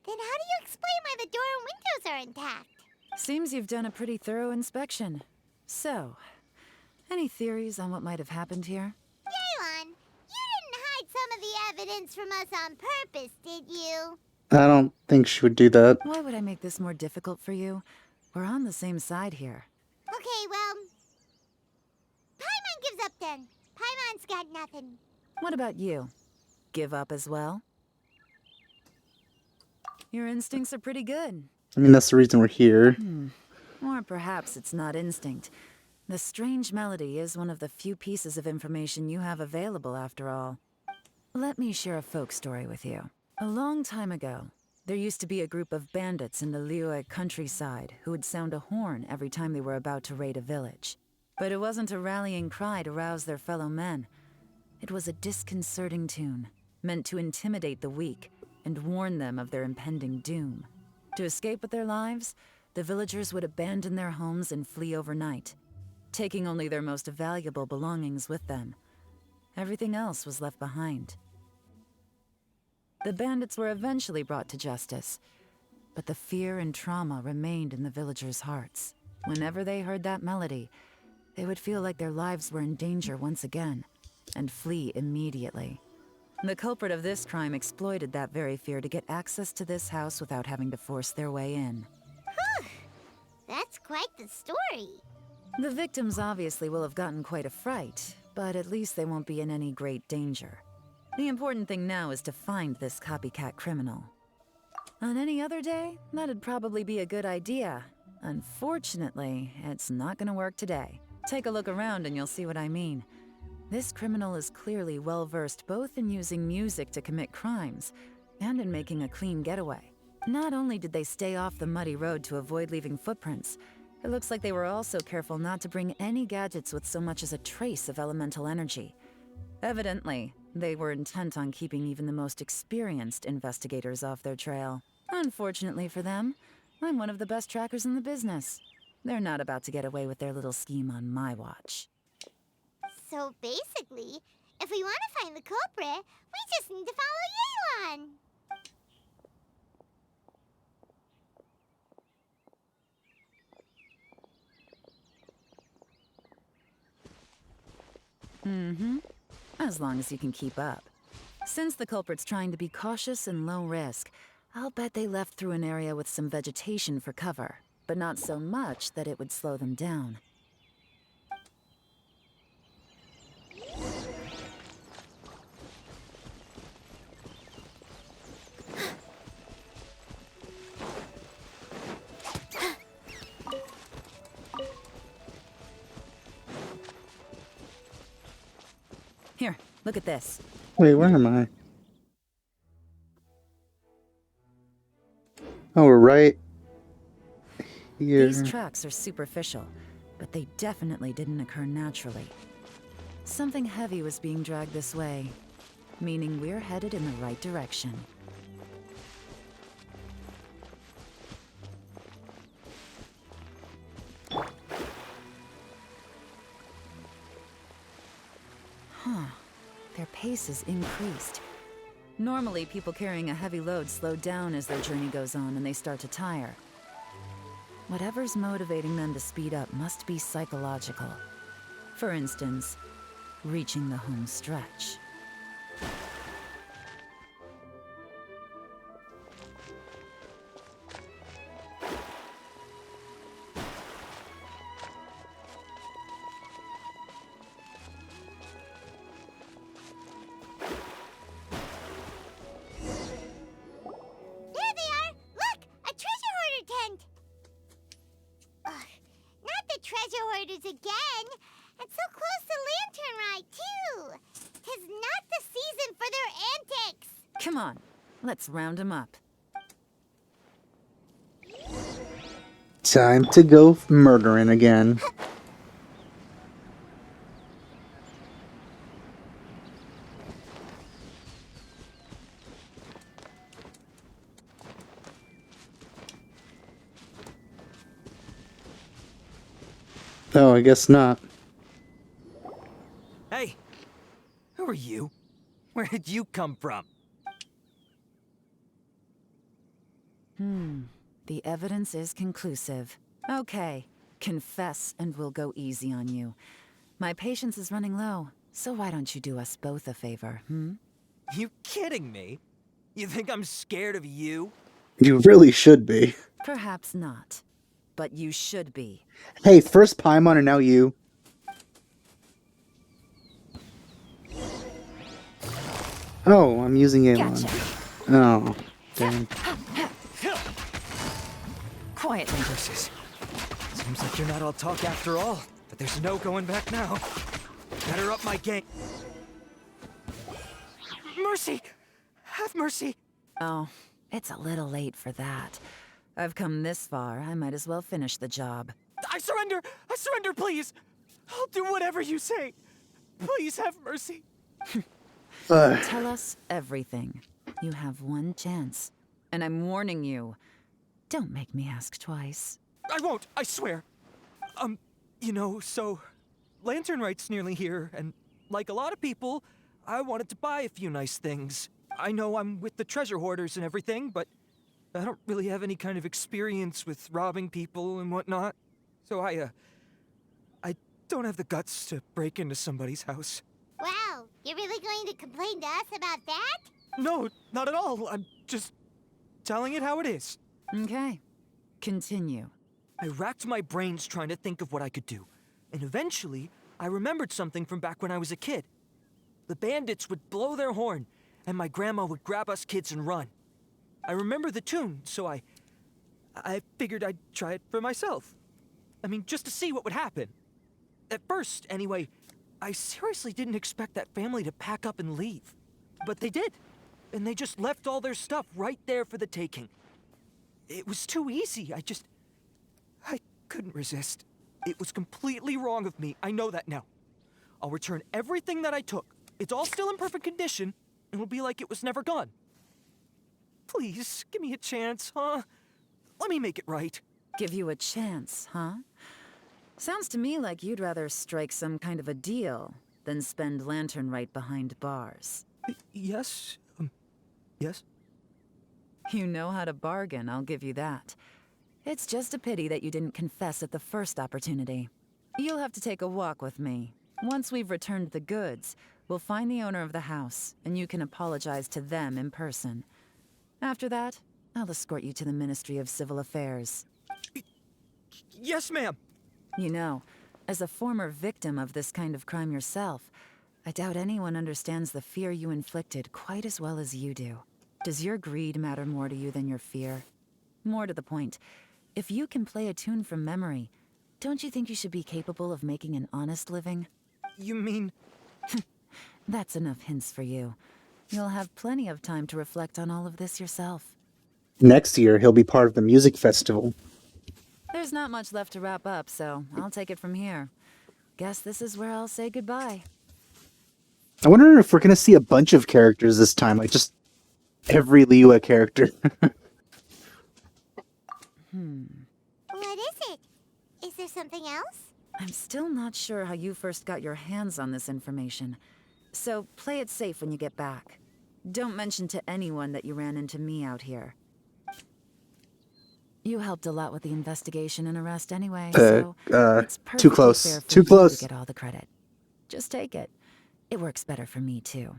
then how do you explain why the door and windows are intact? Seems you've done a pretty thorough inspection. So, any theories on what might have happened here? Yelan, you didn't hide some of the evidence from us on purpose, did you? I don't think she would do that. Why would I make this more difficult for you? We're on the same side here. Okay, well, Paimon gives up then. Paimon's got nothing. What about you? Give up as well? Your instincts are pretty good. I mean, that's the reason we're here. Or perhaps it's not instinct. The strange melody is one of the few pieces of information you have available, after all. Let me share a folk story with you. A long time ago, there used to be a group of bandits in the Liyue countryside who would sound a horn every time they were about to raid a village. But it wasn't a rallying cry to rouse their fellow men. It was a disconcerting tune, meant to intimidate the weak and warn them of their impending doom. To escape with their lives, the villagers would abandon their homes and flee overnight, taking only their most valuable belongings with them. Everything else was left behind. The bandits were eventually brought to justice, but the fear and trauma remained in the villagers' hearts. Whenever they heard that melody, they would feel like their lives were in danger once again, and flee immediately. The culprit of this crime exploited that very fear to get access to this house without having to force their way in. That's quite the story. The victims obviously will have gotten quite a fright, but at least they won't be in any great danger. The important thing now is to find this copycat criminal. On any other day, that'd probably be a good idea. Unfortunately, it's not gonna work today. Take a look around and you'll see what I mean. This criminal is clearly well-versed both in using music to commit crimes and in making a clean getaway. Not only did they stay off the muddy road to avoid leaving footprints, it looks like they were also careful not to bring any gadgets with so much as a trace of elemental energy. Evidently, they were intent on keeping even the most experienced investigators off their trail. Unfortunately for them, I'm one of the best trackers in the business. They're not about to get away with their little scheme on my watch. So basically, if we want to find the culprit, we just need to follow Yelan. As long as you can keep up. Since the culprit's trying to be cautious and low risk, I'll bet they left through an area with some vegetation for cover, but not so much that it would slow them down. Here, look at this. Wait, where am I? Oh, we're right here. These tracks are superficial, but they definitely didn't occur naturally. Something heavy was being dragged this way, meaning we're headed in the right direction. Their pace is increased. Normally, people carrying a heavy load slow down as their journey goes on and they start to tire. Whatever's motivating them to speed up must be psychological. For instance, reaching the home stretch. There they are! Look! A treasure hoarder tent! Ugh, not the treasure hoarders again! And so close to Lantern Rite, too! 'Tis not the season for their antics! Come on, let's round them up. Time to go murdering again. Oh, I guess not. Hey! Who are you? Where did you come from? The evidence is conclusive. Okay, confess and we'll go easy on you. My patience is running low, so why don't you do us both a favor, You kidding me? You think I'm scared of you? You really should be. Perhaps not, but you should be. Hey, first Paimon and now you. Oh, I'm using Alon. Oh, dang. Quietly, Versus. Seems like you're not all talk after all, but there's no going back now. Better up my game. Mercy! Have mercy! Oh, it's a little late for that. I've come this far, I might as well finish the job. I surrender! I surrender, please! I'll do whatever you say. Please have mercy. Tell us everything. You have one chance. And I'm warning you. Don't make me ask twice. I won't, I swear. You know, so Lantern Rite's nearly here, and like a lot of people, I wanted to buy a few nice things. I know I'm with the treasure hoarders and everything, but I don't really have any kind of experience with robbing people and whatnot. So I don't have the guts to break into somebody's house. Wow, you're really going to complain to us about that? No, not at all. I'm just telling it how it is. Okay. Continue. I racked my brains trying to think of what I could do. And eventually, I remembered something from back when I was a kid. The bandits would blow their horn, and my grandma would grab us kids and run. I remember the tune, so I figured I'd try it for myself. I mean, just to see what would happen. At first, anyway, I seriously didn't expect that family to pack up and leave. But they did. And they just left all their stuff right there for the taking. It was too easy. I couldn't resist. It was completely wrong of me. I know that now. I'll return everything that I took. It's all still in perfect condition, and it'll be like it was never gone. Please, give me a chance, huh? Let me make it right. Give you a chance, huh? Sounds to me like you'd rather strike some kind of a deal than spend Lantern Rite behind bars. Yes? Yes? You know how to bargain, I'll give you that. It's just a pity that you didn't confess at the first opportunity. You'll have to take a walk with me. Once we've returned the goods, we'll find the owner of the house, and you can apologize to them in person. After that, I'll escort you to the Ministry of Civil Affairs. Yes, ma'am. You know, as a former victim of this kind of crime yourself, I doubt anyone understands the fear you inflicted quite as well as you do. Does your greed matter more to you than your fear? More to the point, if you can play a tune from memory, don't you think you should be capable of making an honest living? You mean... That's enough hints for you. You'll have plenty of time to reflect on all of this yourself. Next year, he'll be part of the music festival. There's not much left to wrap up, so I'll take it from here. Guess this is where I'll say goodbye. I wonder if we're going to see a bunch of characters this time, like just every Liyue character. What is it? Is there something else? I'm still not sure how you first got your hands on this information, so play it safe when you get back. Don't mention to anyone that you ran into me out here. You helped a lot with the investigation and arrest anyway, Uh, so it's too perfectly close. fair for Too you close. to get all the credit. Just take it. It works better for me, too.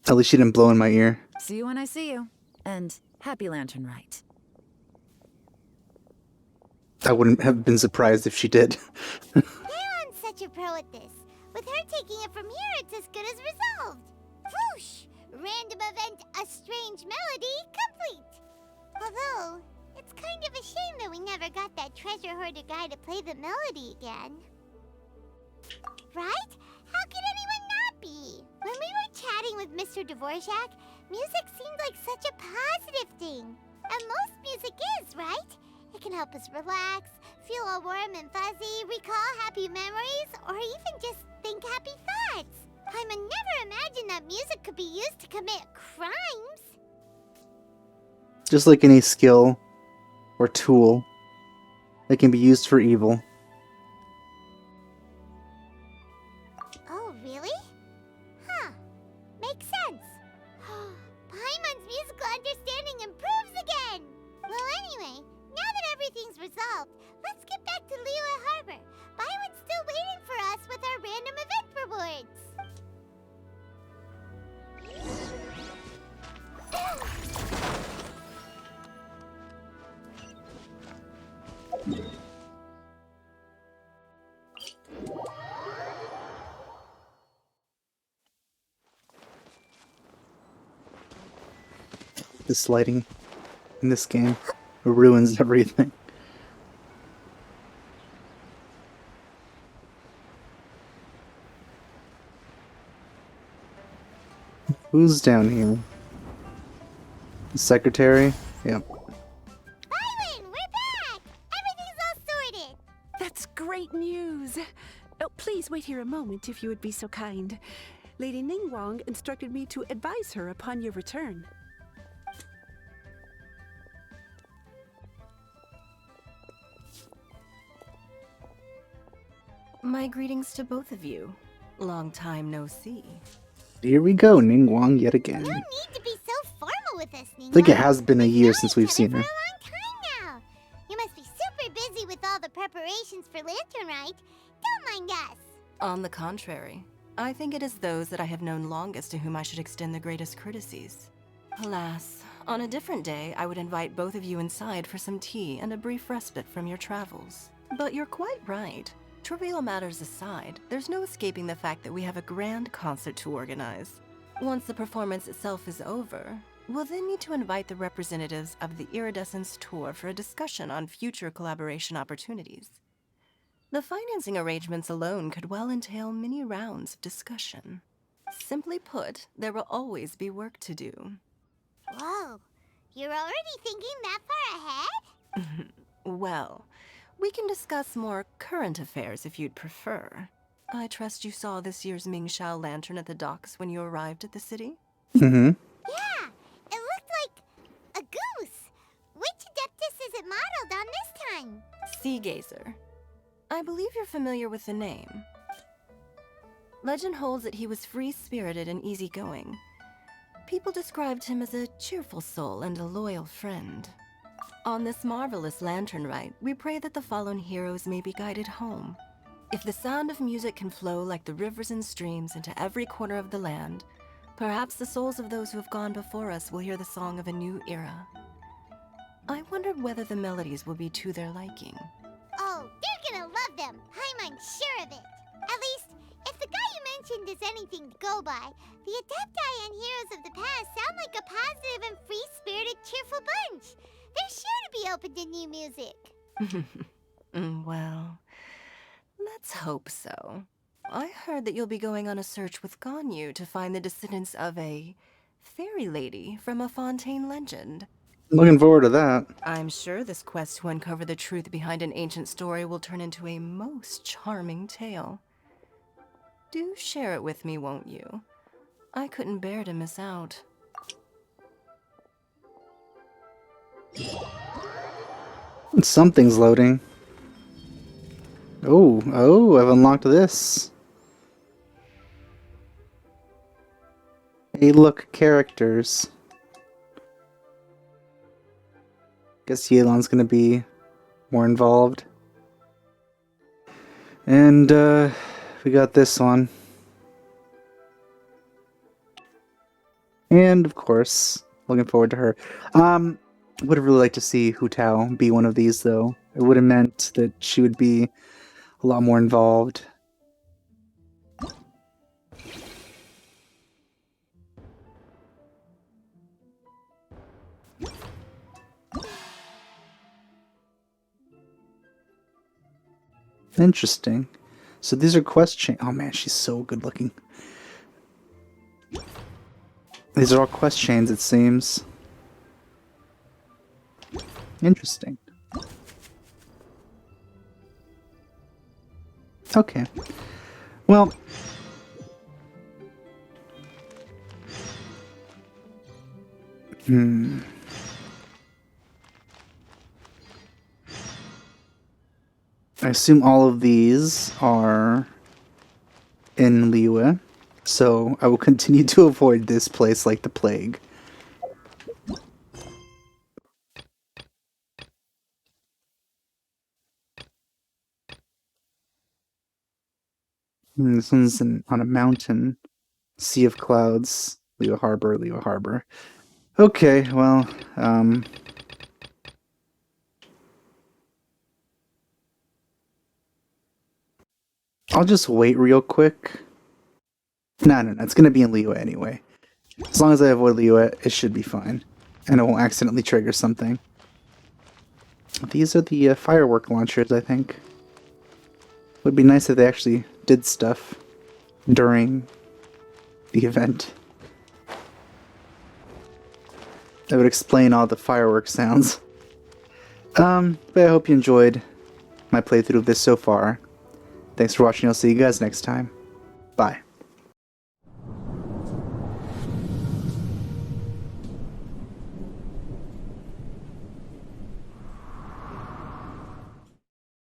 At least she didn't blow in my ear. See you when I see you. And happy Lantern Rite. I wouldn't have been surprised if she did. Leon's such a pro at this. With her taking it from here, it's as good as resolved. Whoosh! Random event, a strange melody, complete. Although, it's kind of a shame that we never got that treasure hoarder guy to play the melody again. Right? How could anyone not be? When we were chatting with Mr. Dvorak, music seemed like such a positive thing. And most music is, right? It can help us relax, feel all warm and fuzzy, recall happy memories, or even just think happy thoughts. I would never imagine that music could be used to commit crimes. Just like any skill or tool, it can be used for evil. Oh, really? Huh. Makes sense. Paimon's musical understanding improves again! Well, anyway, now that everything's resolved, let's get back to Liyue Harbor. Paimon's still waiting for us with our random event rewards. This lighting in this game ruins everything. Who's down here? The secretary? Yep. Paimon, we're back! Everything's all sorted! That's great news. Oh, please wait here a moment if you would be so kind. Lady Ningguang instructed me to advise her upon your return. My greetings to both of you. Long time no see. Here we go, Ningguang yet again. No need to be so formal with us, Ningguang. I think it has been a year We've since known we've each seen other her. for a long time now. You must be super busy with all the preparations for Lantern Rite. Don't mind us. On the contrary, I think it is those that I have known longest to whom I should extend the greatest courtesies. Alas, on a different day, I would invite both of you inside for some tea and a brief respite from your travels. But you're quite right. Trivial matters aside, there's no escaping the fact that we have a grand concert to organize. Once the performance itself is over, we'll then need to invite the representatives of the Iridescence Tour for a discussion on future collaboration opportunities. The financing arrangements alone could well entail many rounds of discussion. Simply put, there will always be work to do. Whoa, you're already thinking that far ahead? Well, we can discuss more current affairs if you'd prefer. I trust you saw this year's Mingxiao lantern at the docks when you arrived at the city? Mm-hmm. Yeah, it looked like a goose. Which Adeptus is it modeled on this time? Sea Gazer. I believe you're familiar with the name. Legend holds that he was free-spirited and easygoing. People described him as a cheerful soul and a loyal friend. On this marvelous Lantern Rite, we pray that the fallen heroes may be guided home. If the sound of music can flow like the rivers and streams into every corner of the land, perhaps the souls of those who have gone before us will hear the song of a new era. I wondered whether the melodies will be to their liking. Oh, they're gonna love them. Paimon's sure of it. At least, if the guy you mentioned is anything to go by, the Adepti and heroes of the past sound like a positive and free-spirited, cheerful bunch. They're sure to be open to new music. Well, let's hope so. I heard that you'll be going on a search with Ganyu to find the descendants of a fairy lady from a Fontaine legend. Looking forward to that. I'm sure this quest to uncover the truth behind an ancient story will turn into a most charming tale. Do share it with me, won't you? I couldn't bear to miss out. Something's loading. Oh, I've unlocked this. Hey, look, characters. Guess Yelan's gonna be more involved. And we got this one. And of course, looking forward to her. Would have really liked to see Hu Tao be one of these though. It would have meant that she would be a lot more involved. Interesting. So these are quest chains. Oh man, she's so good looking. These are all quest chains, it seems. Interesting. Okay. Well... I assume all of these are in Liyue, so I will continue to avoid this place like the plague. This one's on a mountain. Sea of Clouds. Liyue Harbor, Liyue Harbor. Okay, well, I'll just wait real quick. No, it's gonna be in Liyue anyway. As long as I avoid Liyue, it should be fine. And it won't accidentally trigger something. These are the firework launchers, I think. Would be nice if they actually did stuff during the event. That would explain all the fireworks sounds. But I hope you enjoyed my playthrough of this so far. Thanks for watching. I'll see you guys next time. Bye.